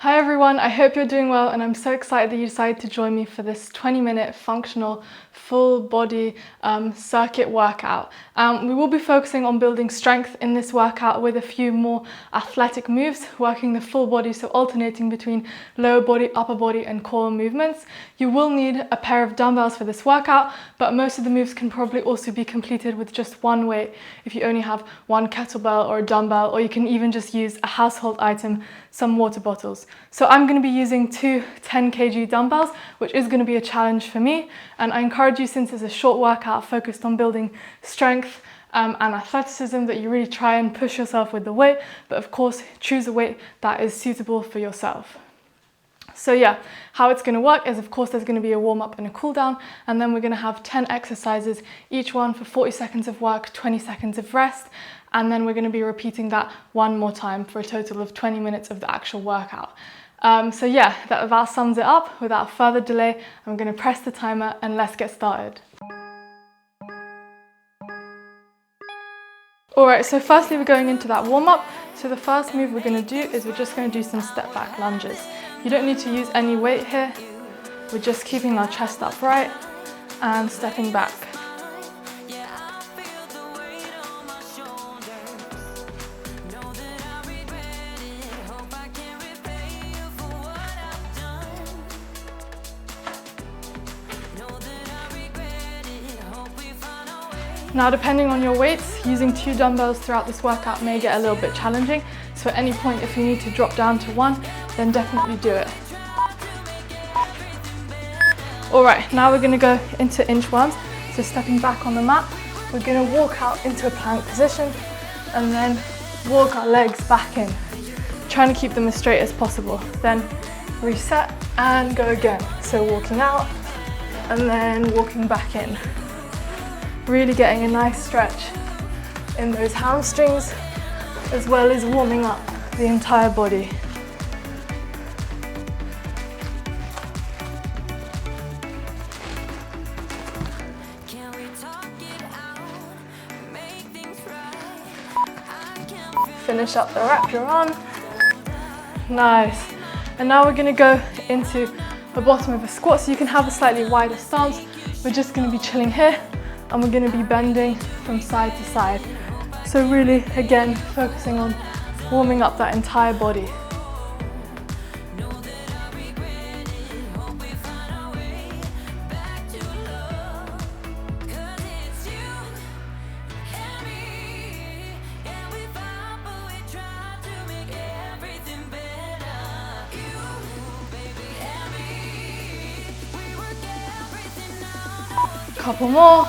Hi everyone, I hope you're doing well and I'm so excited that you decided to join me for this 20-minute functional full body circuit workout. We will be focusing on building strength in this workout with a few more athletic moves, working the full body, so alternating between lower body, upper body and core movements. You will need a pair of dumbbells for this workout, but most of the moves can probably also be completed with just one weight if you only have one kettlebell or a dumbbell, or you can even just use a household item, some water bottles. So I'm going to be using two 10 kg dumbbells, which is going to be a challenge for me. And I encourage you, since it's a short workout focused on building strength and athleticism, that you really try and push yourself with the weight, but of course choose a weight that is suitable for yourself. So yeah, how it's going to work is, of course, there's going to be a warm up and a cool down, and then we're going to have 10 exercises, each one for 40 seconds of work, 20 seconds of rest, and then we're going to be repeating that one more time for a total of 20 minutes of the actual workout. So yeah, that about sums it up. Without further delay, I'm going to press the timer and let's get started. Alright, so firstly we're going into that warm up. So the first move we're going to do is we're just going to do some step back lunges. You don't need to use any weight here. We're just keeping our chest upright and stepping back. Now, depending on your weights, using two dumbbells throughout this workout may get a little bit challenging. So at any point, if you need to drop down to one, then definitely do it. All right, now we're going to go into inchworms. So stepping back on the mat, we're going to walk out into a plank position and then walk our legs back in, trying to keep them as straight as possible. Then reset and go again. So walking out and then walking back in. Really getting a nice stretch in those hamstrings, as well as warming up the entire body. Finish up the wrap you're on. Nice. And now we're going to go into the bottom of a squat, so you can have a slightly wider stance. We're just going to be chilling here, and we're going to be bending from side to side. So really, again, focusing on warming up that entire body. Couple more.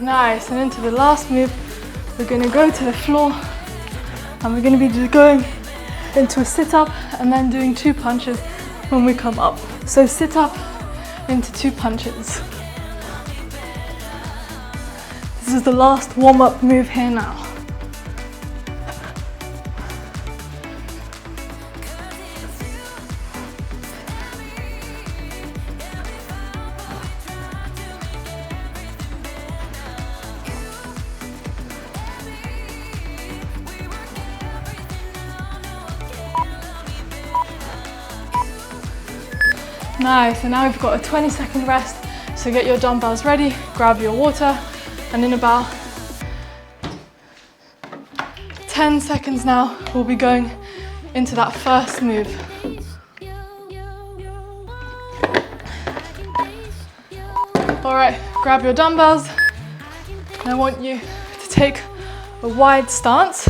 Nice, and into the last move, we're going to go to the floor and we're going to be going into a sit-up and then doing two punches when we come up. So sit up into two punches. This is the last warm-up move here now. Nice, and now we've got a 20-second rest, so get your dumbbells ready, grab your water, and in about 10 seconds now, we'll be going into that first move. All right, grab your dumbbells, and I want you to take a wide stance,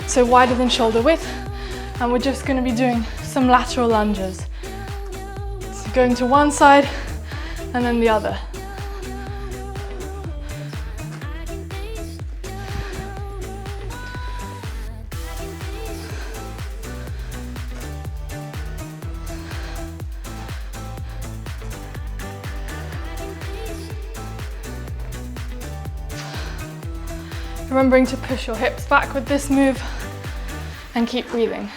so wider than shoulder width, and we're just going to be doing some lateral lunges. Going to one side and then the other. Remembering to push your hips back with this move and keep breathing.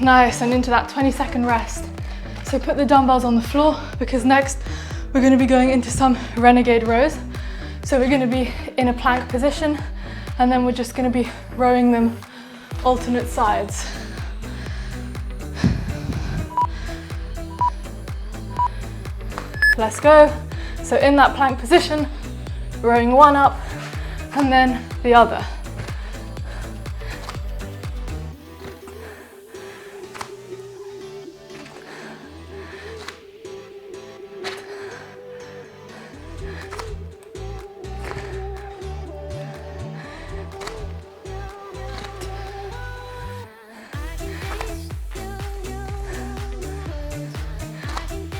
Nice, and into that 20-second rest. So put the dumbbells on the floor, because next we're going to be going into some renegade rows. So we're going to be in a plank position And then we're just going to be rowing them alternate sides. Let's go. So in that plank position, rowing one up and then the other.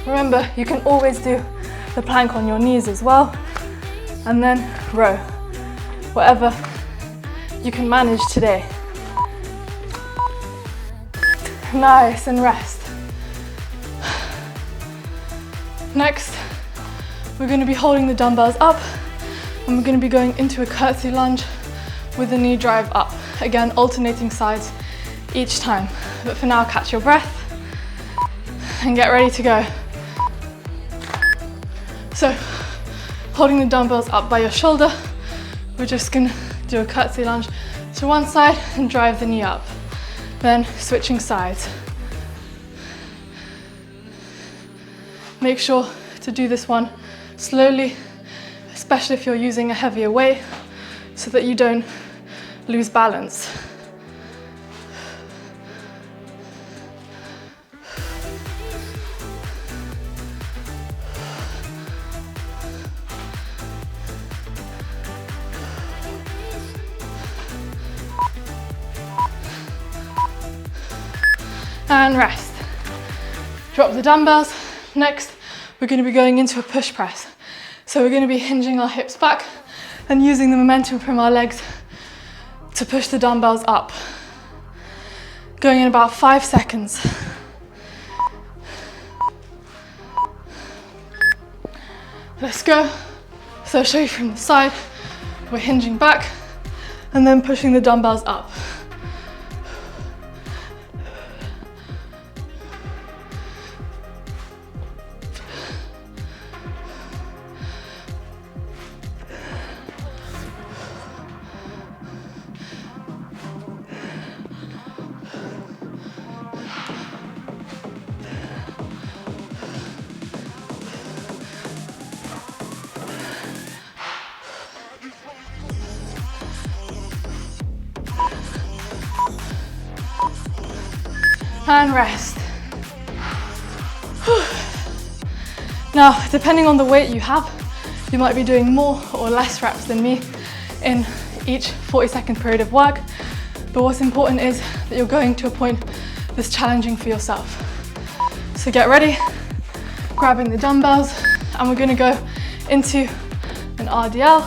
Remember, you can always do the plank on your knees as well, and then row, whatever you can manage today. Nice, and rest. Next, we're going to be holding the dumbbells up, and we're going to be going into a curtsy lunge with the knee drive up. Again, alternating sides each time. But for now, catch your breath and get ready to go. So, holding the dumbbells up by your shoulder, we're just gonna do a curtsy lunge to one side and drive the knee up. Then switching sides. Make sure to do this one slowly, especially if you're using a heavier weight, so that you don't lose balance. And rest. Drop the dumbbells. Next, we're going to be going into a push press. So we're going to be hinging our hips back and using the momentum from our legs to push the dumbbells up. Going in about 5 seconds. Let's go. So I'll show you from the side. We're hinging back and then pushing the dumbbells up. And rest. Now, depending on the weight you have, you might be doing more or less reps than me in each 40-second period of work. But what's important is that you're going to a point that's challenging for yourself. So get ready, grabbing the dumbbells, and we're gonna go into an RDL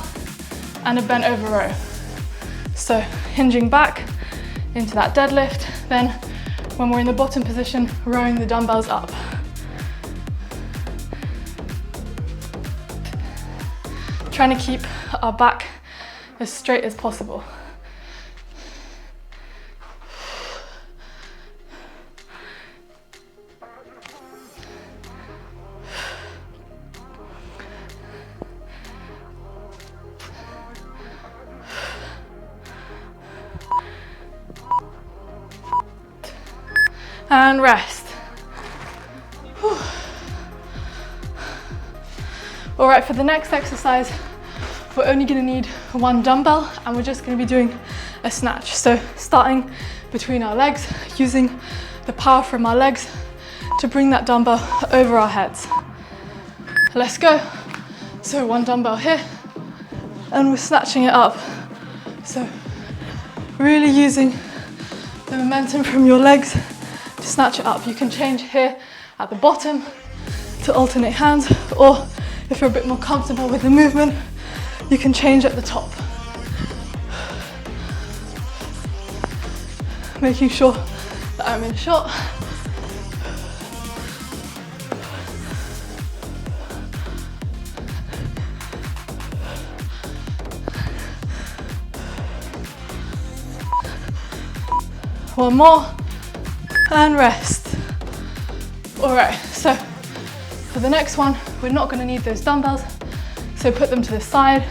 and a bent over row. So hinging back into that deadlift, then when we're in the bottom position, rowing the dumbbells up. Trying to keep our back as straight as possible. And rest. Whew. All right, for the next exercise, we're only going to need one dumbbell and we're just going to be doing a snatch. So starting between our legs, using the power from our legs to bring that dumbbell over our heads. Let's go. So one dumbbell here and we're snatching it up. So really using the momentum from your legs to snatch it up. You can change here at the bottom to alternate hands, or if you're a bit more comfortable with the movement, you can change at the top. Making sure that I'm in shot. One more, and rest. All right, so for the next one, we're not going to need those dumbbells, so put them to the side,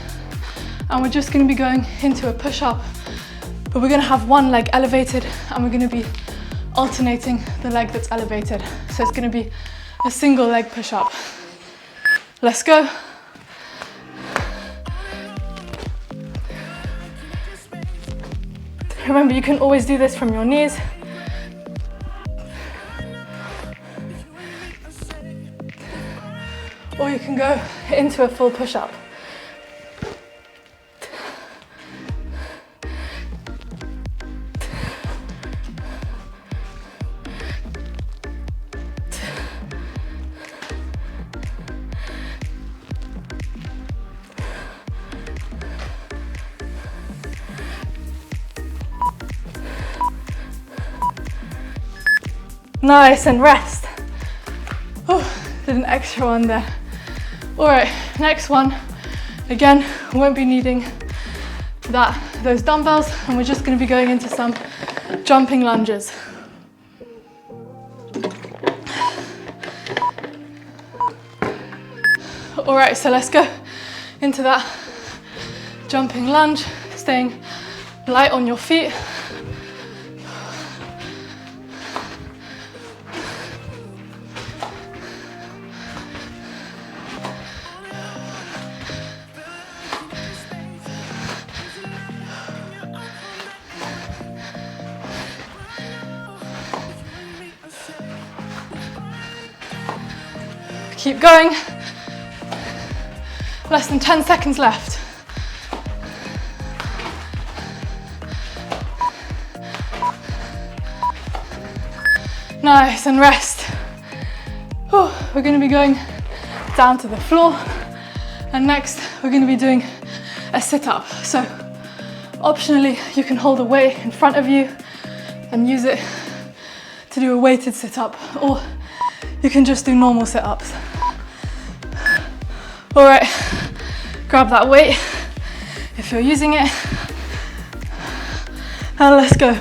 and we're just going to be going into a push-up, but we're going to have one leg elevated and we're going to be alternating the leg that's elevated. So it's going to be a single leg push-up. Let's go. Remember, you can always do this from your knees. Or you can go into a full push-up. Nice, and rest. Oh, did an extra one there. All right, next one. Again, won't be needing those dumbbells, and we're just going to be going into some jumping lunges. All right, so let's go into that jumping lunge, staying light on your feet. Keep going. Less than 10 seconds left. Nice, and rest. Oh, we're going to be going down to the floor, and next we're going to be doing a sit-up. So optionally you can hold a weight in front of you and use it to do a weighted sit-up, or you can just do normal sit-ups. All right, grab that weight if you're using it, and let's go.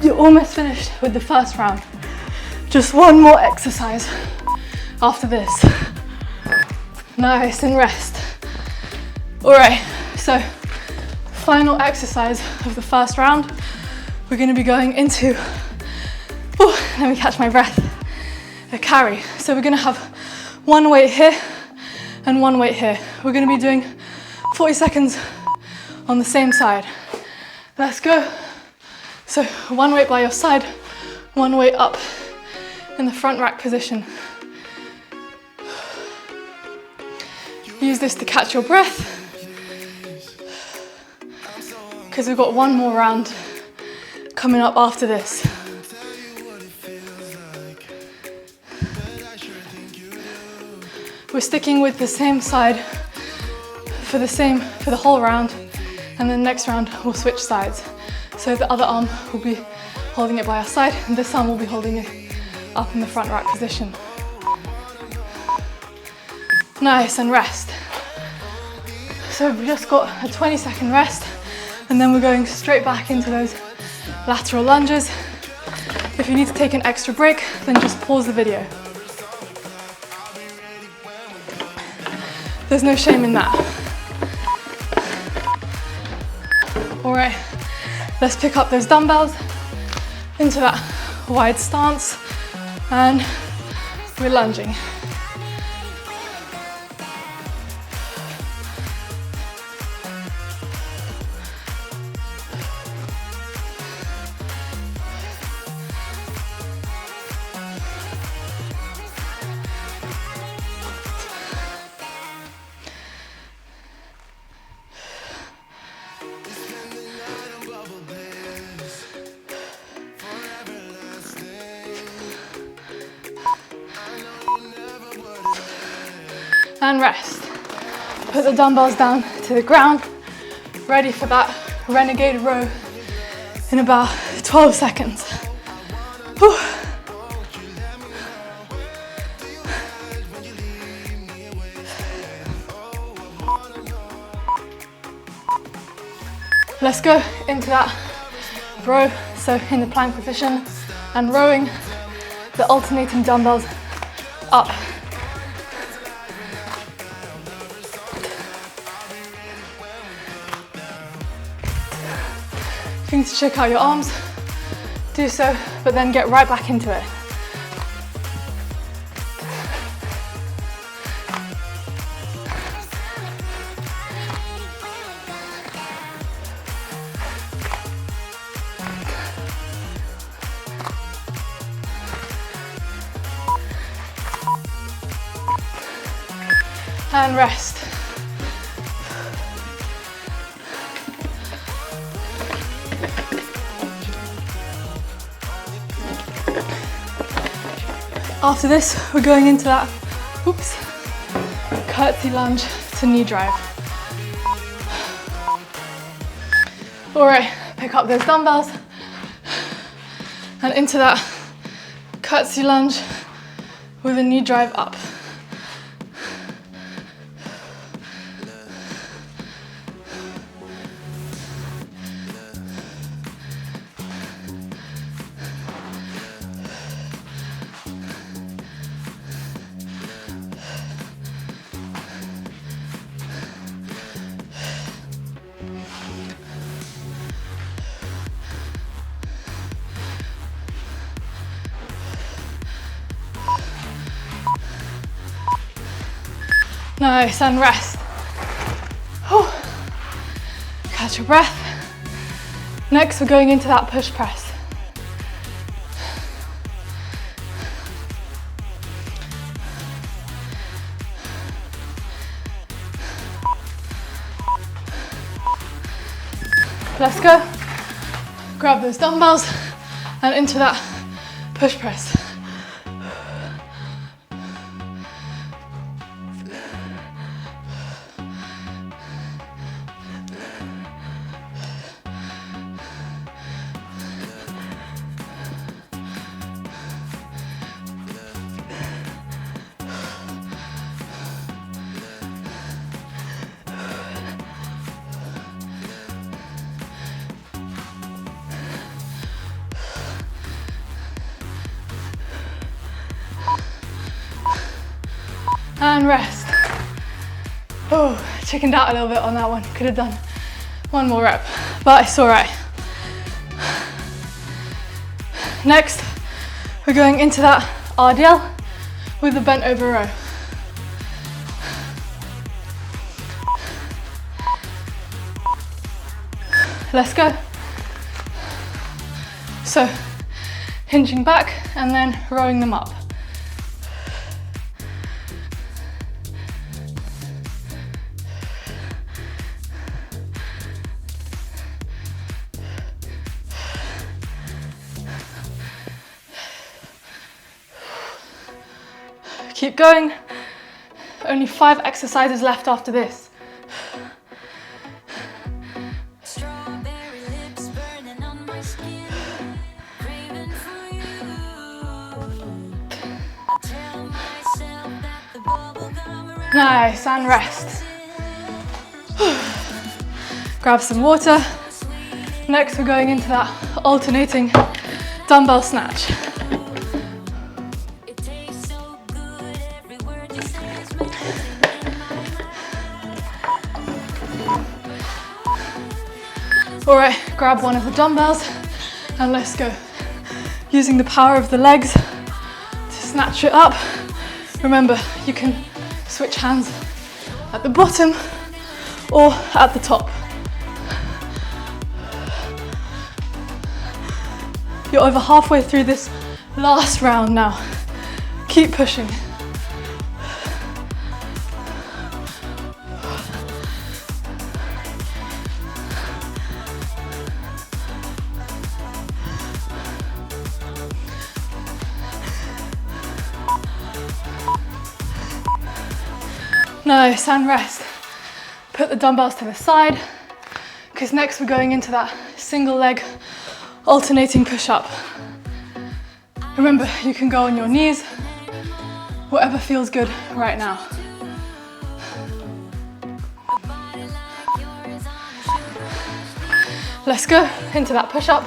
You're almost finished with the first round. Just one more exercise after this. Nice, and rest. All right, so final exercise of the first round. We're going to be going into, let me catch my breath, a carry. So we're going to have one weight here and one weight here. We're going to be doing 40 seconds on the same side. Let's go. So one weight by your side, one weight up in the front rack position. Use this to catch your breath, because we've got one more round coming up after this. We're sticking with the same side for the whole round, and then next round we'll switch sides. So the other arm will be holding it by our side, and this arm will be holding it up in the front rack position. Nice, and rest. So we've just got a 20-second rest, and then we're going straight back into those lateral lunges. If you need to take an extra break, then just pause the video. There's no shame in that. All right. Let's pick up those dumbbells into that wide stance, and we're lunging. And rest. Put the dumbbells down to the ground, ready for that renegade row in about 12 seconds. Let's go into that row, so in the plank position, and rowing the alternating dumbbells up. If you need to check out your arms, do so, but then get right back into it. And rest. After this, we're going into that, curtsy lunge to knee drive. All right, pick up those dumbbells and into that curtsy lunge with a knee drive up. Nice, and rest. Whew. Catch your breath. Next, we're going into that push press. Let's go. Grab those dumbbells and into that push press. And rest. Oh, chickened out a little bit on that one. Could have done one more rep, but it's all right. Next, we're going into that RDL with the bent over row. Let's go. So, hinging back and then rowing them up. Keep going. Only 5 exercises left after this. Nice, and rest. Grab some water. Next, we're going into that alternating dumbbell snatch. All right, grab one of the dumbbells and let's go. Using the power of the legs to snatch it up. Remember, you can switch hands at the bottom or at the top. You're over halfway through this last round now. Keep pushing. Nice, and rest. Put the dumbbells to the side, because next we're going into that single leg alternating push-up. Remember, you can go on your knees, whatever feels good right now. Let's go into that push-up.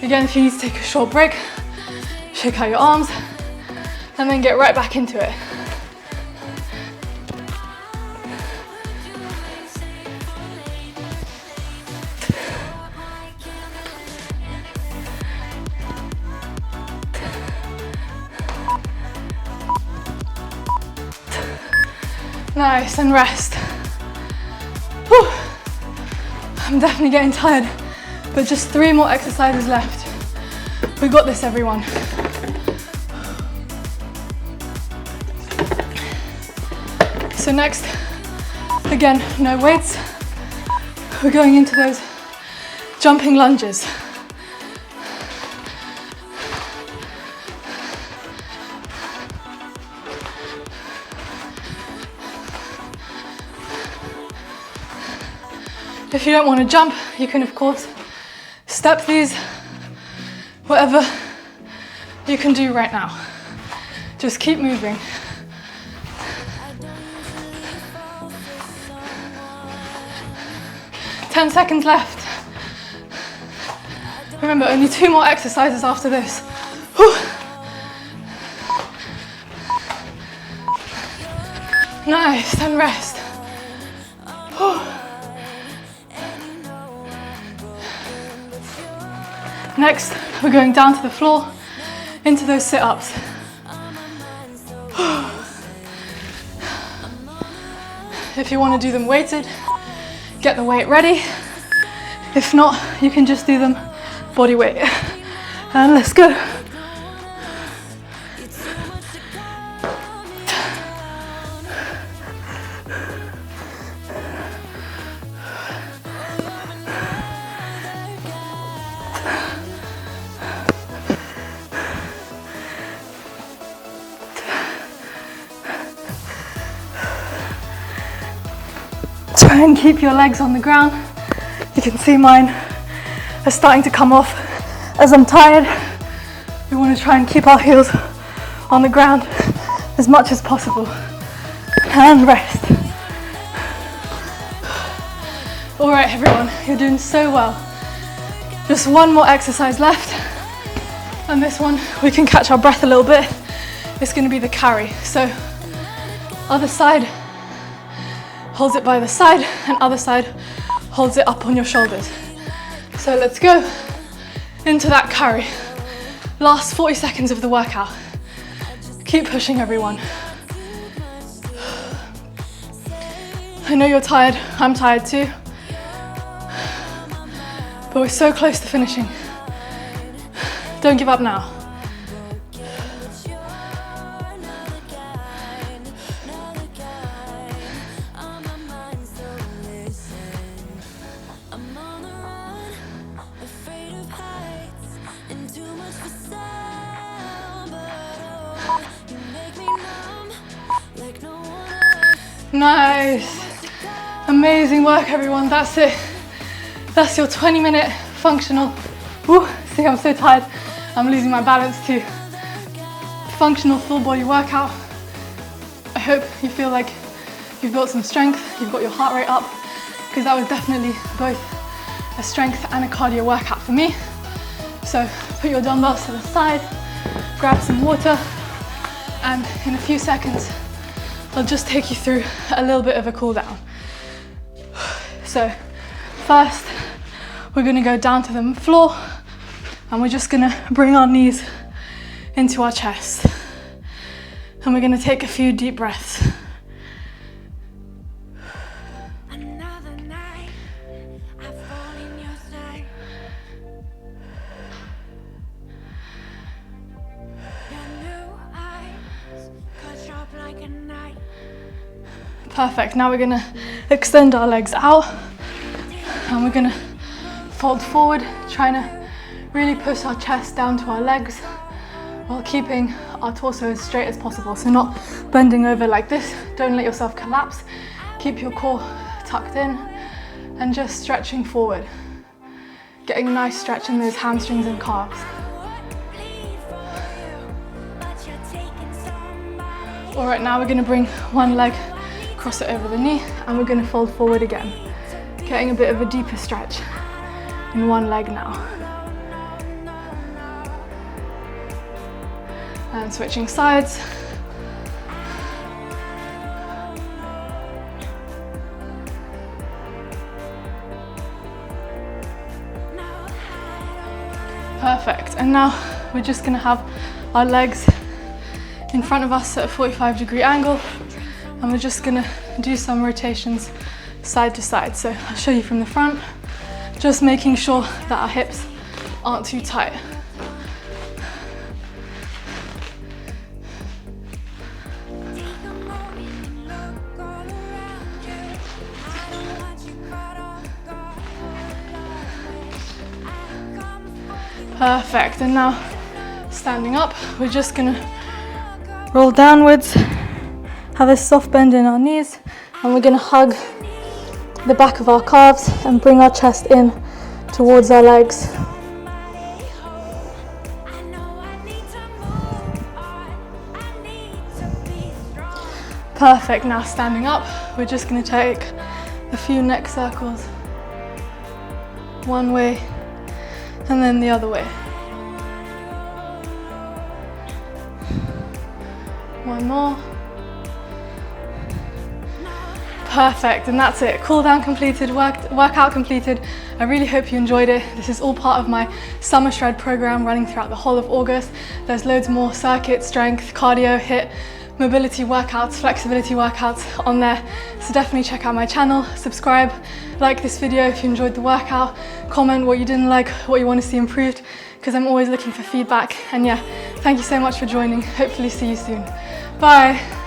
Again, if you need to take a short break, shake out your arms and then get right back into it. Nice, and rest. Whew. I'm definitely getting tired, but just 3 more exercises left. We got this, everyone. So next, again, no weights. We're going into those jumping lunges. If you don't want to jump, you can of course step these, whatever you can do right now. Just keep moving. Ten seconds left. Remember, only 2 more exercises after this. Whew. Nice, and rest. Whew. Next, we're going down to the floor into those sit-ups. If you want to do them weighted, get the weight ready. If not, you can just do them body weight. And let's go. Try and keep your legs on the ground. You can see mine are starting to come off as I'm tired. We want to try and keep our heels on the ground as much as possible. And rest. All right, everyone, you're doing so well. Just 1 more exercise left. And this one, we can catch our breath a little bit. It's going to be the carry. So, other side holds it by the side, and other side holds it up on your shoulders. So let's go into that carry. Last 40 seconds of the workout. Keep pushing, everyone. I know you're tired, I'm tired too. But we're so close to finishing. Don't give up now. Nice. Amazing work, everyone. That's it. That's your 20-minute functional. Woo, see, I'm so tired. I'm losing my balance too. Functional full body workout. I hope you feel like you've built some strength, you've got your heart rate up, because that was definitely both a strength and a cardio workout for me. So put your dumbbells to the side, grab some water, and in a few seconds, I'll just take you through a little bit of a cool down. So first, we're gonna go down to the floor and we're just gonna bring our knees into our chest. And we're gonna take a few deep breaths. Perfect, now we're gonna extend our legs out and we're gonna fold forward, trying to really push our chest down to our legs while keeping our torso as straight as possible. So not bending over like this, don't let yourself collapse. Keep your core tucked in and just stretching forward. getting a nice stretch in those hamstrings and calves. All right, now we're going to bring one leg, cross it over the knee, and we're going to fold forward again, getting a bit of a deeper stretch in one leg now. And switching sides. Perfect, and now we're just going to have our legs in front of us at a 45-degree angle, and we're just going to do some rotations side to side. So I'll show you from the front, just making sure that our hips aren't too tight. Perfect, and now standing up, we're just gonna roll downwards, have a soft bend in our knees, and we're gonna hug the back of our calves and bring our chest in towards our legs. Perfect, now standing up, we're just gonna take a few neck circles, one way and then the other way. One more. Perfect, and that's it. Cool down completed, workout completed. I really hope you enjoyed it. This is all part of my summer shred program running throughout the whole of August. There's loads more circuit, strength, cardio, HIIT, mobility workouts, flexibility workouts on there. So definitely check out my channel, subscribe, like this video if you enjoyed the workout, comment what you didn't like, what you want to see improved, because I'm always looking for feedback. And yeah, thank you so much for joining. Hopefully see you soon. Bye.